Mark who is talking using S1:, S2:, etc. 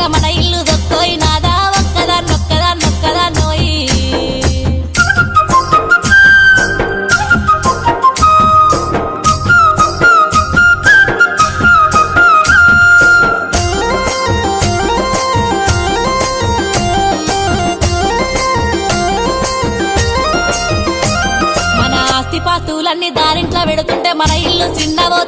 S1: రంగ మన ఇల్లు దొక్కోయి నాదా ఒక్కదాన్నొక్కదాన్నొక్కదాన్నోయి పాస్తులన్నీ దారింట్లో పెడుతుంటే మన ఇల్లు చిన్నవో